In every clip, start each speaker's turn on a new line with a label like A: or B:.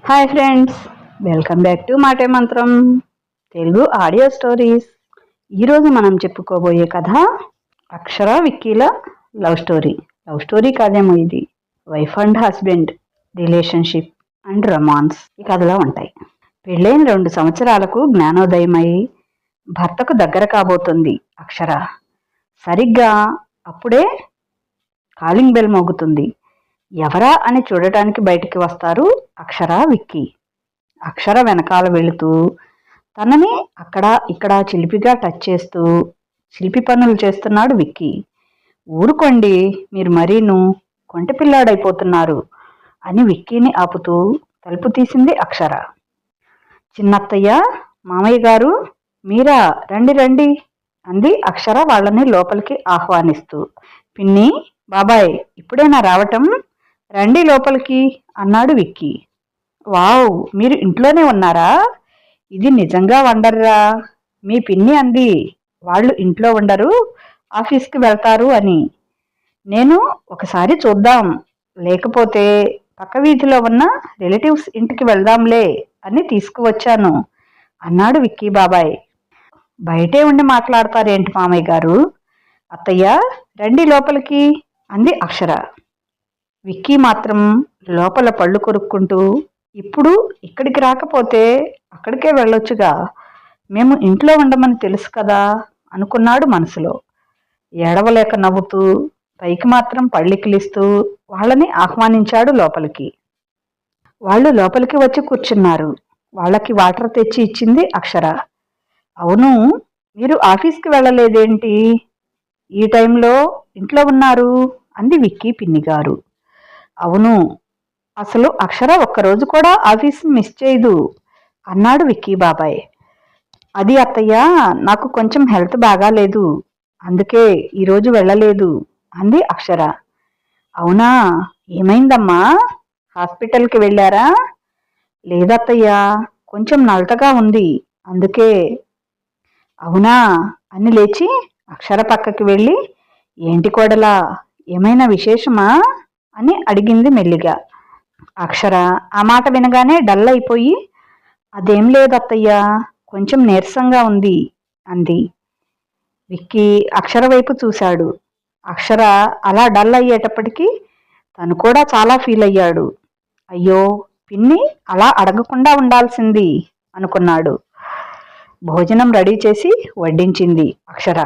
A: Hi friends, welcome back to మాటే మంత్రం Telugu audio stories. ఈరోజు మనం చెప్పుకోబోయే కథ అక్షర విక్కీల లవ్ స్టోరీ కాదేమో. ఇది wife and husband relationship and romance ఈ కథలో ఉంటాయి. పెళ్ళైన 2 సంవత్సరాలకు జ్ఞానోదయమై భర్తకు దగ్గర కాబోతుంది అక్షర. సరిగ్గా అప్పుడే కాలింగ్ బెల్ మోగుతుంది. ఎవరా అని చూడటానికి బయటికి వస్తారు అక్షర, విక్కీ. అక్షర వెనకాల వెళుతూ తనని అక్కడ ఇక్కడ చిలిపిగా టచ్ చేస్తూ చిలిపి పనులు చేస్తున్నాడు విక్కీ. ఊరుకోండి, మీరు మరీను కొంటె పిల్లాడైపోతున్నారు అని విక్కీని ఆపుతూ తలుపు తీసింది అక్షర. చిన్నత్తయ్య, మామయ్య గారు, మీరా, రండి రండి అంది అక్షర వాళ్ళని లోపలికి ఆహ్వానిస్తూ. పిన్ని, బాబాయ్, ఇప్పుడేనా రావటం? రండి లోపలికి అన్నాడు విక్కీ. వావ్, మీరు ఇంట్లోనే ఉన్నారా? ఇది నిజంగా వండర్రా. మీ పిన్ని అంది వాళ్ళు ఇంట్లో ఉండరు, ఆఫీస్కి వెళ్తారు అని. నేను ఒకసారి చూద్దాం, లేకపోతే పక్క వీధిలో ఉన్న రిలేటివ్స్ ఇంటికి వెళ్దాంలే అని తీసుకువచ్చాను అన్నాడు విక్కీ బాబాయ్. బయటే ఉండి మాట్లాడతారేంటి మామయ్య గారు? అత్తయ్య, రండి లోపలికి అంది అక్షర. విక్కీ మాత్రం లోపల పళ్ళు కొరుక్కుంటూ, ఇప్పుడు ఇక్కడికి రాకపోతే అక్కడికే వెళ్ళొచ్చుగా, మేము ఇంట్లో ఉండమని తెలుసు కదా అనుకున్నాడు మనసులో. ఏడవలేక నవ్వుతూ పైకి మాత్రం పళ్ళికిలిస్తూ వాళ్ళని ఆహ్వానించాడు లోపలికి. వాళ్ళు లోపలికి వచ్చి కూర్చున్నారు. వాళ్ళకి వాటర్ తెచ్చి ఇచ్చింది అక్షర. అవును, మీరు ఆఫీస్కి వెళ్ళలేదేంటి? ఈ టైంలో ఇంట్లో ఉన్నారు అంది విక్కీ పిన్నిగారు. అవును, అసలు అక్షర ఒక్కరోజు కూడా ఆఫీస్ మిస్ చేయదు అన్నాడు విక్కీ బాబాయ్. అది అత్తయ్య, నాకు కొంచెం హెల్త్ బాగాలేదు, అందుకే ఈరోజు వెళ్ళలేదు అంది అక్షర. అవునా, ఏమైందమ్మా? హాస్పిటల్కి వెళ్ళారా? లేదత్తయ్య, కొంచెం నలతగా ఉంది, అందుకే. అవునా అని లేచి అక్షర పక్కకి వెళ్ళి, ఏంటి కోడలా, ఏమైనా విశేషమా అని అడిగింది మెల్లిగా. అక్షర ఆ మాట వినగానే డల్ అయిపోయి, అదేం లేదత్తయ్యా, కొంచెం నీరసంగా ఉంది అంది. విక్కీ అక్షర వైపు చూశాడు. అక్షర అలా డల్ అయ్యేటప్పటికీ తను కూడా చాలా ఫీల్ అయ్యాడు. అయ్యో, పిన్ని అలా అడగకుండా ఉండాల్సింది అనుకున్నాడు. భోజనం రెడీ చేసి వడ్డించింది అక్షర.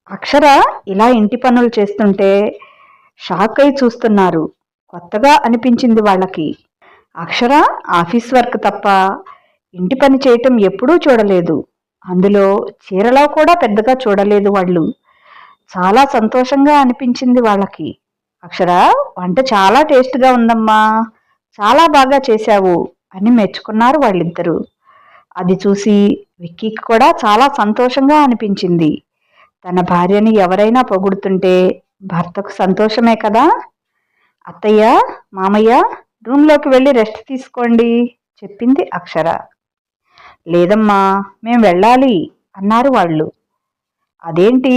A: అక్షర ఇలా ఇంటి పనులు చేస్తుంటే షాక్ అయి చూస్తున్నారు. కొత్తగా అనిపించింది వాళ్ళకి. అక్షర ఆఫీస్ వర్క్ తప్ప ఇంటి పని చేయటం ఎప్పుడూ చూడలేదు. అందులో చీరలో కూడా పెద్దగా చూడలేదు వాళ్ళు. చాలా సంతోషంగా అనిపించింది వాళ్ళకి. అక్షర, వంట చాలా టేస్ట్గా ఉందమ్మా, చాలా బాగా చేశావు అని మెచ్చుకున్నారు వాళ్ళిద్దరూ. అది చూసి విక్కీకి కూడా చాలా సంతోషంగా అనిపించింది. తన భార్యని ఎవరైనా పొగుడుతుంటే భర్తకు సంతోషమే కదా. అత్తయ్య, మామయ్య, రూమ్లోకి వెళ్ళి రెస్ట్ తీసుకోండి చెప్పింది అక్షర. లేదమ్మా, మేం వెళ్ళాలి అన్నారు వాళ్ళు. అదేంటి?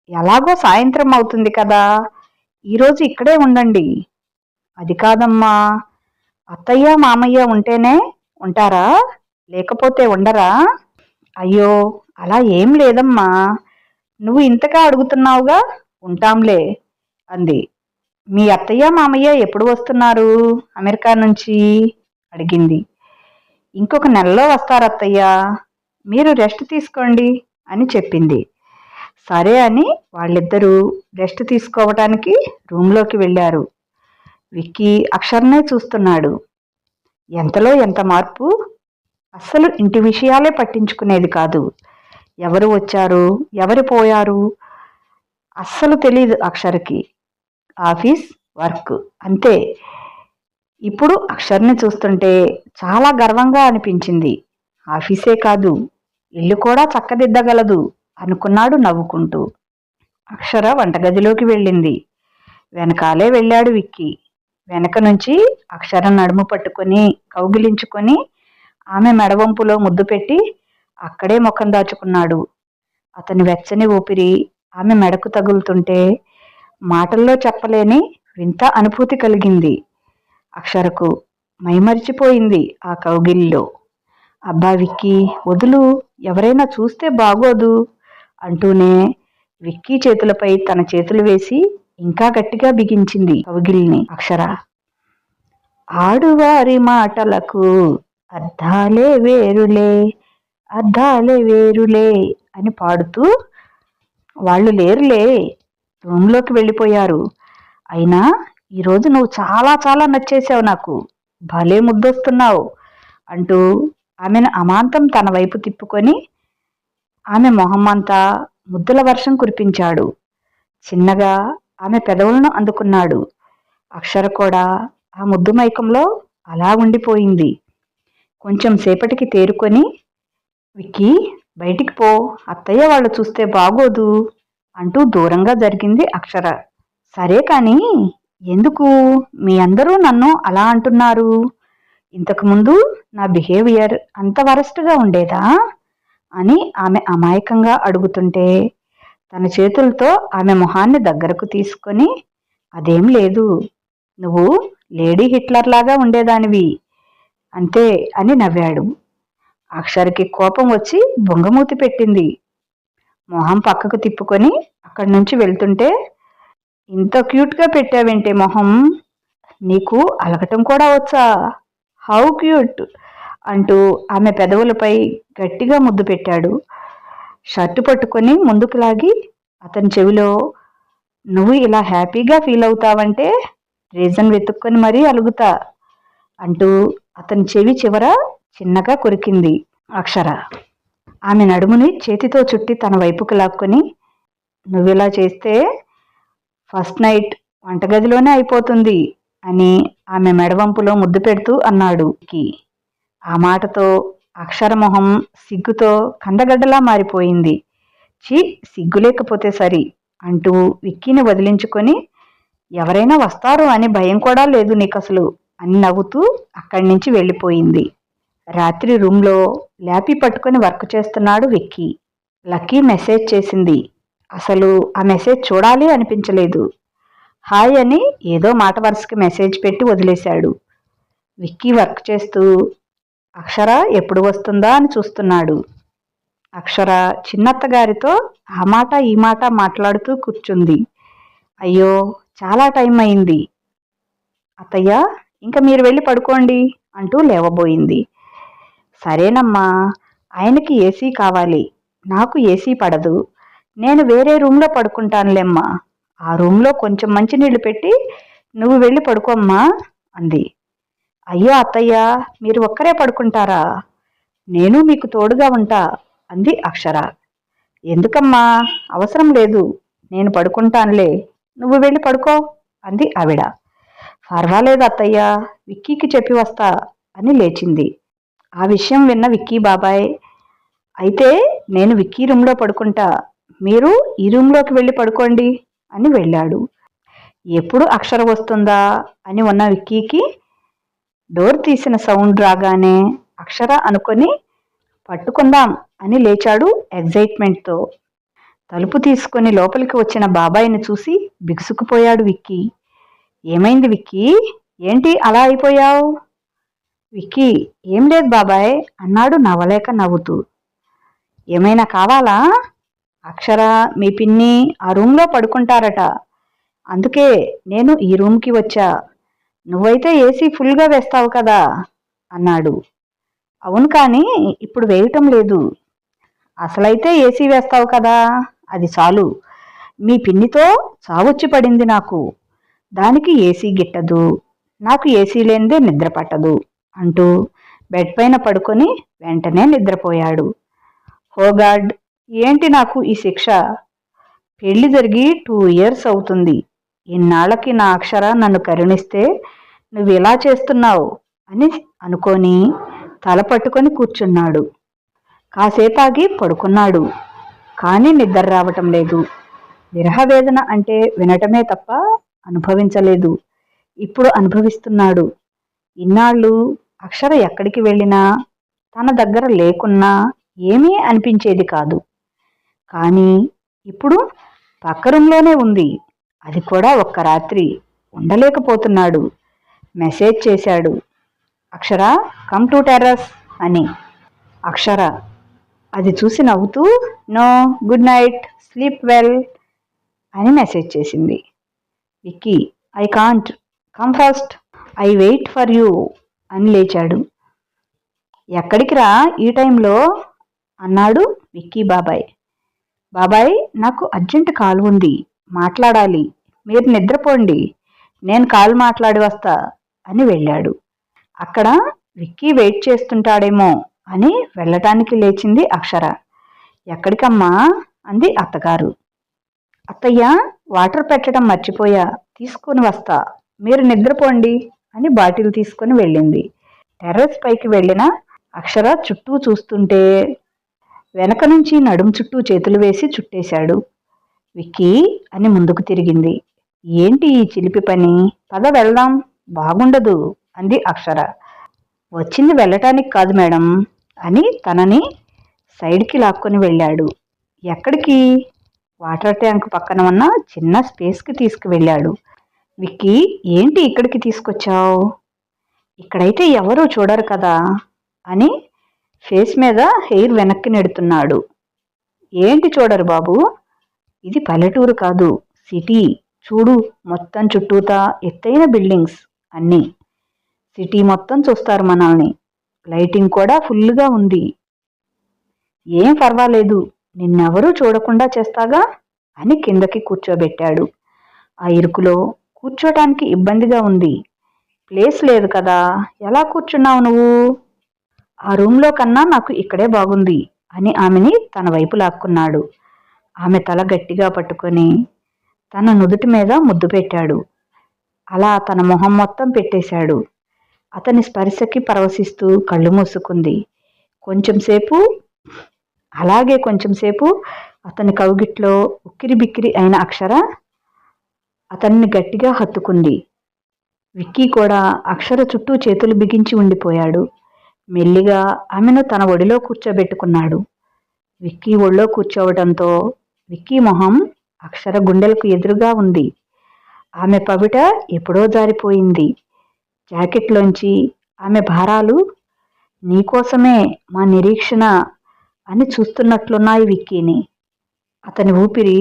A: ఎలాగో సాయంత్రం అవుతుంది కదా, ఈరోజు ఇక్కడే ఉండండి. అది కాదమ్మా, అత్తయ్య మామయ్య ఉంటేనే ఉంటారా, లేకపోతే ఉండరా? అయ్యో, అలా ఏం లేదమ్మా, నువ్వు ఇంతగా అడుగుతున్నావుగా, ఉంటాంలే అంది. మీ అత్తయ్య మామయ్య ఎప్పుడు వస్తున్నారు అమెరికా నుంచి అడిగింది. ఇంకొక నెలలో వస్తారు అత్తయ్య, మీరు రెస్ట్ తీసుకోండి అని చెప్పింది. సరే అని వాళ్ళిద్దరూ రెస్ట్ తీసుకోవటానికి రూమ్లోకి వెళ్ళారు. విక్కీ అక్షర్నే చూస్తున్నాడు. ఎంతలో ఎంత మార్పు! అస్సలు ఇంటి విషయాలే పట్టించుకునేది కాదు. ఎవరు వచ్చారు, ఎవరు పోయారు అస్సలు తెలీదు అక్షరకి. ఆఫీస్, వర్క్ అంతే. ఇప్పుడు అక్షర్ని చూస్తుంటే చాలా గర్వంగా అనిపించింది. ఆఫీసే కాదు, ఇల్లు కూడా చక్కదిద్దగలదు అనుకున్నాడు నవ్వుకుంటూ. అక్షర వంటగదిలోకి వెళ్ళింది. వెనకాలే వెళ్ళాడు విక్కీ. వెనక నుంచి అక్షర నడుము పట్టుకొని కౌగిలించుకొని ఆమె మెడవంపులో ముద్దు పెట్టి అక్కడే ముఖం దాచుకున్నాడు. అతని వెచ్చని ఊపిరి ఆమె మెడకు తగులుతుంటే మాటల్లో చెప్పలేని వింత అనుభూతి కలిగింది అక్షరకు. మైమరిచిపోయింది ఆ కౌగిలిలో. అబ్బా విక్కీ, వదులు, ఎవరైనా చూస్తే బాగోదు అంటూనే విక్కీ చేతులపై తన చేతులు వేసి ఇంకా గట్టిగా బిగించింది కౌగిలిని అక్షర. ఆడువారి మాటలకు అర్థాలే వేరులే, అర్థాలే వేరులే అని పాడుతూ, వాళ్ళు లేరులే, రూమ్లోకి వెళ్ళిపోయారు. అయినా ఈరోజు నువ్వు చాలా చాలా నచ్చేసావు నాకు, భలే ముద్దొస్తున్నావు అంటూ ఆమెను అమాంతం తన వైపు తిప్పుకొని ఆమె మొహమ్మంతా ముద్దుల వర్షం కురిపించాడు. చిన్నగా ఆమె పెదవులను అందుకున్నాడు. అక్షర కూడా ఆ ముద్దు మైకంలో అలా ఉండిపోయింది. కొంచెం సేపటికి తేరుకొని, విక్కీ బయటికి పో, అత్తయ్య వాళ్ళు చూస్తే బాగోదు అంటూ దూరంగా జరిగింది అక్షర. సరే కానీ ఎందుకు మీ అందరూ నన్ను అలా అంటున్నారు? ఇంతకుముందు నా బిహేవియర్ అంత వరస్ట్గా ఉండేదా అని ఆమె అమాయకంగా అడుగుతుంటే తన చేతులతో ఆమె మొహాన్ని దగ్గరకు తీసుకొని, అదేం లేదు, నువ్వు లేడీ హిట్లర్ లాగా ఉండేదానివి అంతే అని నవ్వాడు. అక్షరకి కోపం వచ్చి బొంగమూతి పెట్టింది. మొహం పక్కకు తిప్పుకొని అక్కడి నుంచి వెళ్తుంటే, ఇంత క్యూట్గా పెట్టావేంటే మొహం, నీకు అలకటం కూడా వచ్చా, హౌ క్యూట్ అంటూ ఆమె పెదవులపై గట్టిగా ముద్దు పెట్టాడు. షర్టు పట్టుకొని ముందుకు లాగి అతని చెవిలో, నువ్వు ఇలా హ్యాపీగా ఫీల్ అవుతావంటే రీజన్ వెతుక్కొని మరీ అలుగుతా అంటూ అతని చెవి చివర చిన్నగా కొరికింది అక్షర. ఆమె నడుముని చేతితో చుట్టి తన వైపుకు లాక్కొని, నువ్విలా చేస్తే ఫస్ట్ నైట్ వంటగదిలోనే అయిపోతుంది అని ఆమె మెడవంపులో ముద్దు పెడుతూ అన్నాడు. ఆ మాటతో అక్షర మొహం సిగ్గుతో కందగడ్డలా మారిపోయింది. చీ, సిగ్గు లేకపోతే సరి అంటూ విక్కీని వదిలించుకొని, ఎవరైనా వస్తారు అని భయం కూడా లేదు నీకసలు అని నవ్వుతూ అక్కడి నుంచి వెళ్ళిపోయింది. రాత్రి రూమ్లో ల్యాపీ పట్టుకొని వర్క్ చేస్తున్నాడు విక్కీ. లక్కీ మెసేజ్ చేసింది. అసలు ఆ మెసేజ్ చూడాలి అనిపించలేదు. హాయ్ అని ఏదో మాట వరుసకి మెసేజ్ పెట్టి వదిలేశాడు. విక్కీ వర్క్ చేస్తూ అక్షర ఎప్పుడు వస్తుందా అని చూస్తున్నాడు. అక్షర చిన్నత్తగారితో ఆ మాట ఈ మాట మాట్లాడుతూ కూర్చుంది. అయ్యో, చాలా టైం అయింది అత్తయ్య, ఇంకా మీరు వెళ్ళి పడుకోండి అంటూ లేవబోయింది. సరేనమ్మా, ఆయనకి ఏసీ కావాలి, నాకు ఏసీ పడదు, నేను వేరే రూమ్లో పడుకుంటానులేమ్మా, ఆ రూమ్లో కొంచెం మంచినీళ్ళు పెట్టి నువ్వు వెళ్ళి పడుకోమ్మా అంది. అయ్యో అత్తయ్య, మీరు ఒక్కరే పడుకుంటారా, నేను మీకు తోడుగా ఉంటా అంది అక్షర. ఎందుకమ్మా, అవసరం లేదు, నేను పడుకుంటానులే, నువ్వు వెళ్ళి పడుకో అంది ఆవిడ. పర్వాలేదు అత్తయ్య, విక్కీకి చెప్పి వస్తా అని లేచింది. ఆ విషయం విన్న విక్కీ బాబాయ్, అయితే నేను విక్కీ రూమ్లో పడుకుంటా, మీరు ఈ రూమ్లోకి వెళ్ళి పడుకోండి అని వెళ్ళాడు. ఎప్పుడు అక్షర వస్తుందా అని ఉన్న విక్కీకి డోర్ తీసిన సౌండ్ రాగానే అక్షర అనుకొని పట్టుకుందాం అని లేచాడు ఎగ్జైట్మెంట్తో. తలుపు తీసుకొని లోపలికి వచ్చిన బాబాయిని చూసి బిగుసుకుపోయాడు విక్కీ. ఏమైంది విక్కీ, ఏంటి అలా అయిపోయావు? విక్కీ, ఏం లేదు బాబాయ్ అన్నాడు నవ్వలేక నవ్వుతూ. ఏమైనా కావాలా? అక్షర మీ పిన్ని ఆ రూమ్లో పడుకుంటారట, అందుకే నేను ఈ రూమ్కి వచ్చా, నువ్వైతే ఏసీ ఫుల్గా వేస్తావు కదా అన్నాడు. అవును, కానీ ఇప్పుడు వేయటం లేదు, అసలైతే ఏసీ వేస్తావు కదా, అది చాలు, మీ పిన్నితో చావొచ్చి పడింది నాకు, దానికి ఏసీ గిట్టదు, నాకు ఏసీ లేనిదే నిద్ర పట్టదు అంటూ బెడ్ పైన పడుకొని వెంటనే నిద్రపోయాడు. హోగాడ్, ఏంటి నాకు ఈ శిక్ష, పెళ్లి జరిగి 2 years అవుతుంది, ఇన్నాళ్ళకి నా అక్షర నన్ను కరుణిస్తే నువ్వు ఇలా చేస్తున్నావు అని అనుకొని తల పట్టుకొని కూర్చున్నాడు. కాసేపాగి పడుకున్నాడు, కానీ నిద్ర రావటం లేదు. విరహవేదన అంటే వినటమే తప్ప అనుభవించలేదు. ఇప్పుడు అనుభవిస్తున్నాడు. ఇన్నాళ్ళు అక్షర ఎక్కడికి వెళ్ళినా తన దగ్గర లేకున్నా ఏమీ అనిపించేది కాదు. కానీ ఇప్పుడు పక్క రూమ్లోనే ఉంది, అది కూడా ఒక్క రాత్రి ఉండలేకపోతున్నాడు. మెసేజ్ చేశాడు, అక్షర, కమ్ టు టెర్రస్ అని. అక్షర అది చూసి నవ్వుతూ, no, good night, sleep well అని మెసేజ్ చేసింది. Vicky, I can't, come first, I wait for you అని లేచాడు. ఎక్కడికి రా ఈ టైంలో అన్నాడు విక్కీ బాబాయ్. బాబాయ్, నాకు అర్జెంట్ కాల్ ఉంది, మాట్లాడాలి, మీరు నిద్రపోండి, నేను కాల్ మాట్లాడి వస్తా అని వెళ్ళాడు. అక్కడ విక్కీ వెయిట్ చేస్తుంటాడేమో అని వెళ్ళటానికి లేచింది అక్షర. ఎక్కడికమ్మా అంది అత్తగారు. అత్తయ్య, వాటర్ పెట్టడం మర్చిపోయా, తీసుకొని వస్తా, మీరు నిద్రపోండి అని బాటిల్ తీసుకొని వెళ్ళింది. టెర్రస్ పైకి వెళ్ళిన అక్షర చుట్టూ చూస్తుంటే వెనక నుంచి నడుం చుట్టూ చేతులు వేసి చుట్టేశాడు. విక్కీ అని ముందుకు తిరిగింది. ఏంటి ఈ చిలిపి పని, పద వెళ్దాం, బాగుండదు అంది అక్షర. వచ్చింది వెళ్ళటానికి కాదు మేడం అని తనని సైడ్కి లాక్కొని వెళ్ళాడు. ఎక్కడికి? వాటర్ ట్యాంక్ పక్కన ఉన్న చిన్న స్పేస్కి తీసుకువెళ్ళాడు. విక్కీ, ఏంటి ఇక్కడికి తీసుకొచ్చావు? ఇక్కడైతే ఎవరూ చూడరు కదా అని ఫేస్ మీద హెయిర్ వెనక్కి నెడుతున్నాడు. ఏంటి చూడరు బాబు, ఇది పల్లెటూరు కాదు, సిటీ. చూడు, మొత్తం చుట్టూతా ఎత్తైన బిల్డింగ్స్ అన్నీ. సిటీ మొత్తం చూస్తారు మనల్ని. లైటింగ్ కూడా ఫుల్గా ఉంది. ఏం పర్వాలేదు, నిన్నెవరూ చూడకుండా చేస్తాగా అని కిందకి కూర్చోబెట్టాడు. ఆ ఇరుకులో కూర్చోటానికి ఇబ్బందిగా ఉంది. ప్లేస్ లేదు కదా, ఎలా కూర్చున్నావు నువ్వు? ఆ రూమ్లో కన్నా నాకు ఇక్కడే బాగుంది అని ఆమెని తన వైపు లాక్కున్నాడు. ఆమె తల గట్టిగా పట్టుకొని తన నుదుటి మీద ముద్దు పెట్టాడు. అలా తన మొహం మొత్తం పెట్టేశాడు. అతని స్పర్శకి పరవశిస్తూ కళ్ళు మూసుకుంది. కొంచెంసేపు అతని కౌగిట్లో ఉక్కిరి బిక్కిరి అయిన అక్షర అతన్ని గట్టిగా హత్తుకుంది. విక్కీ కూడా అక్షర చుట్టూ చేతులు బిగించి ఉండిపోయాడు. మెల్లిగా ఆమెను తన ఒడిలో కూర్చోబెట్టుకున్నాడు. విక్కీ ఒళ్ళో కూర్చోవడంతో విక్కీ మొహం అక్షర గుండెలకు ఎదురుగా ఉంది. ఆమె పవిట ఎప్పుడో జారిపోయింది. జాకెట్లోంచి ఆమె భారాలు నీకోసమే మా నిరీక్షణ అని చూస్తున్నట్లున్నాయి విక్కీని. అతని ఊపిరి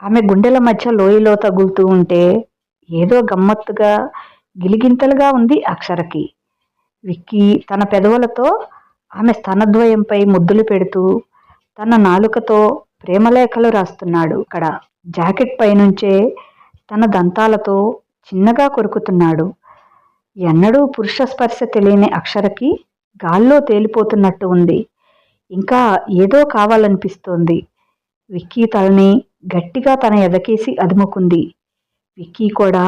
A: ఆమె గుండెల మధ్య లోయలో తగులుతూ ఉంటే ఏదో గమ్మత్తుగా గిలిగింతలుగా ఉంది అక్షరకి. విక్కీ తన పెదవులతో ఆమె స్తనద్వయంపై ముద్దులు పెడుతూ తన నాలుకతో ప్రేమలేఖలు రాస్తున్నాడు. అక్కడ జాకెట్ పైనుంచే తన దంతాలతో చిన్నగా కొరుకుతున్నాడు. ఎన్నడూ పురుష స్పర్శ తెలియని అక్షరకి గాల్లో తేలిపోతున్నట్టు ఉంది. ఇంకా ఏదో కావాలనిపిస్తోంది. విక్కీ తలని గట్టిగా తన ఎదకేసి అదుముకుంది. విక్కీ కూడా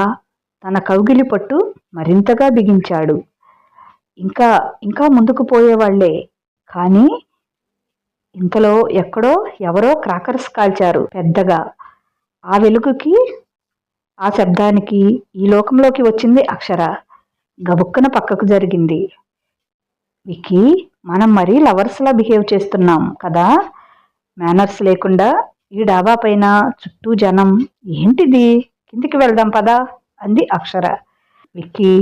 A: తన కౌగిలి పట్టు మరింతగా బిగించాడు. ఇంకా ఇంకా ముందుకు పోయేవాళ్లే, కానీ ఇంతలో ఎక్కడో ఎవరో క్రాకర్స్ కాల్చారు పెద్దగా. ఆ వెలుగుకి, ఆ శబ్దానికి ఈ లోకంలోకి వచ్చింది అక్షర. గబుక్కన పక్కకు జరిగింది. విక్కీ, మనం మరీ లవర్స్లా బిహేవ్ చేస్తున్నాం కదా, మేనర్స్ లేకుండా. ఈ డాబా పైన చుట్టూ జనం, ఏంటిది, కిందికి వెళ్దాం పదా అంది అక్షర. విక్కీ,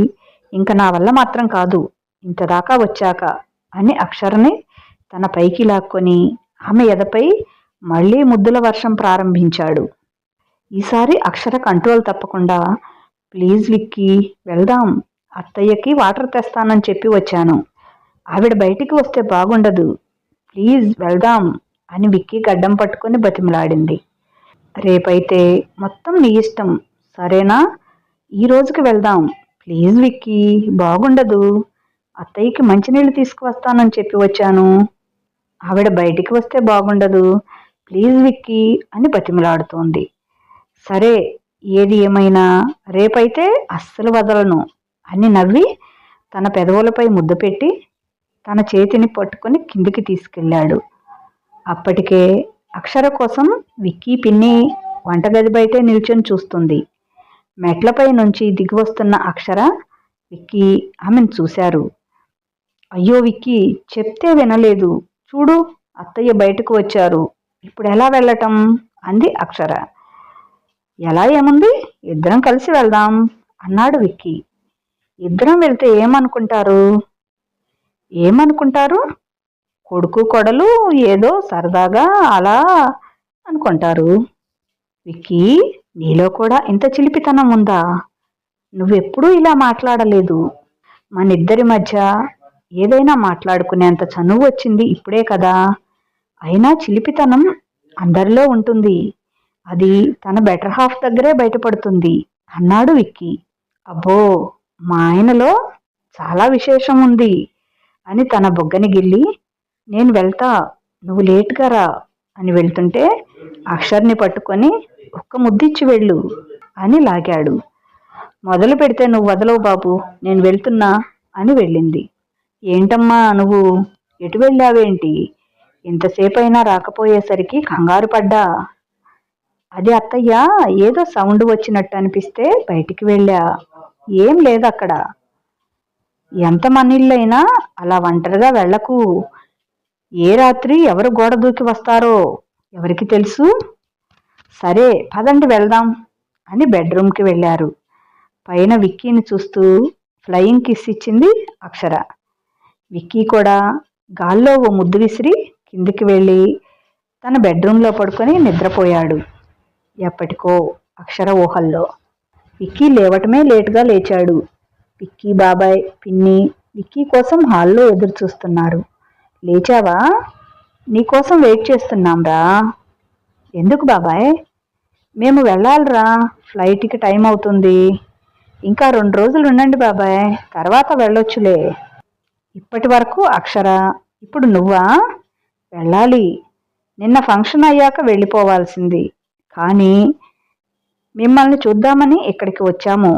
A: ఇంక నా వల్ల మాత్రం కాదు, ఇంతదాకా వచ్చాక అని అక్షరని తన పైకి లాక్కొని ఆమె ఎదపై మళ్లీ ముద్దుల వర్షం ప్రారంభించాడు. ఈసారి అక్షర కంట్రోల్ తప్పకుండా, ప్లీజ్ విక్కీ, వెళ్దాం, అత్తయ్యకి వాటర్ తెస్తానని చెప్పి వచ్చాను, ఆవిడ బయటికి వస్తే బాగుండదు, ప్లీజ్ వెళ్దాం అని విక్కీ గడ్డం పట్టుకొని బతిమలాడింది. రేపైతే మొత్తం నీ ఇష్టం, సరేనా? ఈ రోజుకి వెళ్దాం, ప్లీజ్ విక్కీ, బాగుండదు, అత్తయ్యకి మంచినీళ్ళు తీసుకువస్తానని చెప్పి వచ్చాను, ఆవిడ బయటికి వస్తే బాగుండదు, ప్లీజ్ విక్కీ అని బతిమలాడుతోంది. సరే, ఏది ఏమైనా రేపైతే అస్సలు వదలను అని నవ్వి తన పెదవులపై ముద్దు పెట్టి తన చేతిని పట్టుకొని కిందికి తీసుకెళ్ళాడు. అప్పటికే అక్షర కోసం విక్కీ పిన్ని వంటగది బయటే నిల్చొని చూస్తుంది. మెట్లపై నుంచి దిగి వస్తున్న అక్షర, విక్కీ ఆమెను చూశారు. అయ్యో విక్కీ, చెప్తే వినలేదు, చూడు అత్తయ్య బయటకు వచ్చారు, ఇప్పుడు ఎలా వెళ్ళటం అంది అక్షర. ఎలా ఏముంది, ఇద్దరం కలిసి వెళ్దాం అన్నాడు విక్కీ. ఇద్దరం వెళ్తే ఏమనుకుంటారు? కొడుకు కొడలు ఏదో సరదాగా అలా అనుకుంటారు. విక్కీ, నీలో కూడా ఇంత చిలిపితనం ఉందా? నువ్వెప్పుడూ ఇలా మాట్లాడలేదు. మనిద్దరి మధ్య ఏదైనా మాట్లాడుకునేంత చనువు వచ్చింది ఇప్పుడే కదా. అయినా చిలిపితనం అందరిలో ఉంటుంది. అది తన బెటర్ హాఫ్ దగ్గరే బయటపడుతుంది అన్నాడు విక్కీ. అబ్బో, మా ఆయనలో చాలా విశేషం ఉంది అని తన బొగ్గని గిల్లి, నేను వెళ్తా, నువ్వు లేటుగా రా అని వెళ్తుంటే అక్షర్ని పట్టుకొని ఒక్క ముద్దిచ్చి వెళ్ళు అని లాగాడు. మొదలు పెడితే నువ్వు వదలవు బాబు, నేను వెళ్తున్నా అని వెళ్ళింది. ఏంటమ్మా నువ్వు, ఎటు వెళ్ళావేంటి? ఎంతసేపైనా రాకపోయేసరికి కంగారు పడ్డా. అది అత్తయ్య, ఏదో సౌండ్ వచ్చినట్టు అనిపిస్తే బయటికి వెళ్ళా. ఏం లేదక్కడ. ఎంత మనిళ్ళైనా అలా ఒంటరిగా వెళ్ళకు. ఏ రాత్రి ఎవరు గోడ దూకి వస్తారో ఎవరికి తెలుసు. సరే పదండి వెళ్దాం అని బెడ్రూమ్కి వెళ్ళారు. పైన విక్కీని చూస్తూ ఫ్లయింగ్ కిస్ ఇచ్చింది అక్షర. విక్కీ కూడా గాల్లో ఓ ముద్దు విసిరి కిందికి వెళ్ళి తన బెడ్రూమ్లో పడుకొని నిద్రపోయాడు. ఎప్పటికో అక్షర ఊహల్లో. విక్కీ లేవటమే లేటుగా లేచాడు. విక్కీ బాబాయ్, పిన్ని విక్కీ కోసం హాల్లో ఎదురు చూస్తున్నారు. లేచావా? నీకోసం వెయిట్ చేస్తున్నాంరా. ఎందుకు బాబాయ్? మేము వెళ్ళాలిరా, ఫ్లైట్కి టైం అవుతుంది. ఇంకా 2 రోజులు ఉండండి బాబాయ్, తర్వాత వెళ్ళొచ్చులే. ఇప్పటి వరకు అక్షర, ఇప్పుడు నువ్వా? వెళ్ళాలి. నిన్న ఫంక్షన్ అయ్యాక వెళ్ళిపోవాల్సింది, కానీ మిమ్మల్ని చూద్దామని ఇక్కడికి వచ్చాము.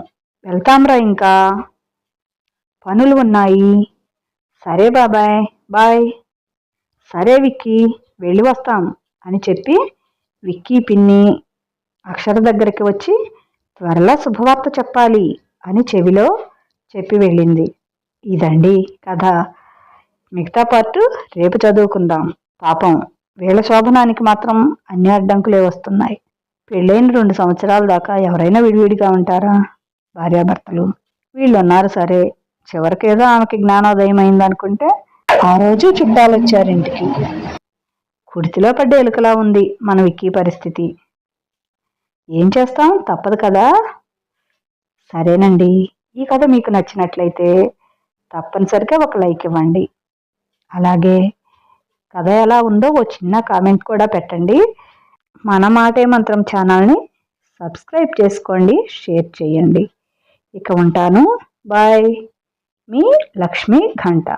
A: వెళ్తాంరా, ఇంకా పనులు ఉన్నాయి. సరే బాబాయ్, బాయ్. సరే విక్కీ, వెళ్ళి వస్తాం అని చెప్పి విక్కీ పిన్ని అక్షర దగ్గరికి వచ్చి త్వరలో శుభవార్త చెప్పాలి అని చెవిలో చెప్పి వెళ్ళింది. ఇదండి కథ. మిగతా పార్టు రేపు చదువుకుందాం. పాపం వీళ్ళ శోభనానికి మాత్రం అన్ని అడ్డంకులే వస్తున్నాయి. పెళ్ళైన 2 సంవత్సరాల దాకా ఎవరైనా విడివిడిగా ఉంటారా? భార్యాభర్తలు వీళ్ళు ఉన్నారు సరే, చివరికేదో ఆమెకి జ్ఞానోదయం అయిందనుకుంటే ఆ రోజు చుట్టాలు వచ్చారు ఇంటికి. కుడితిలో పడ్డ ఎలుకలా ఉంది మన విక్కీ పరిస్థితి. ఏం చేస్తాం, తప్పదు కదా. సరేనండి, ఈ కథ మీకు నచ్చినట్లయితే తప్పనిసరిగా ఒక లైక్ ఇవ్వండి. అలాగే కథ ఎలా ఉందో ఓ చిన్న కామెంట్ కూడా పెట్టండి. మన మాటే మంత్రం ఛానల్ని సబ్స్క్రైబ్ చేసుకోండి, షేర్ చేయండి. ఇక ఉంటాను. బాయ్. మీ లక్ష్మీ ఘంట.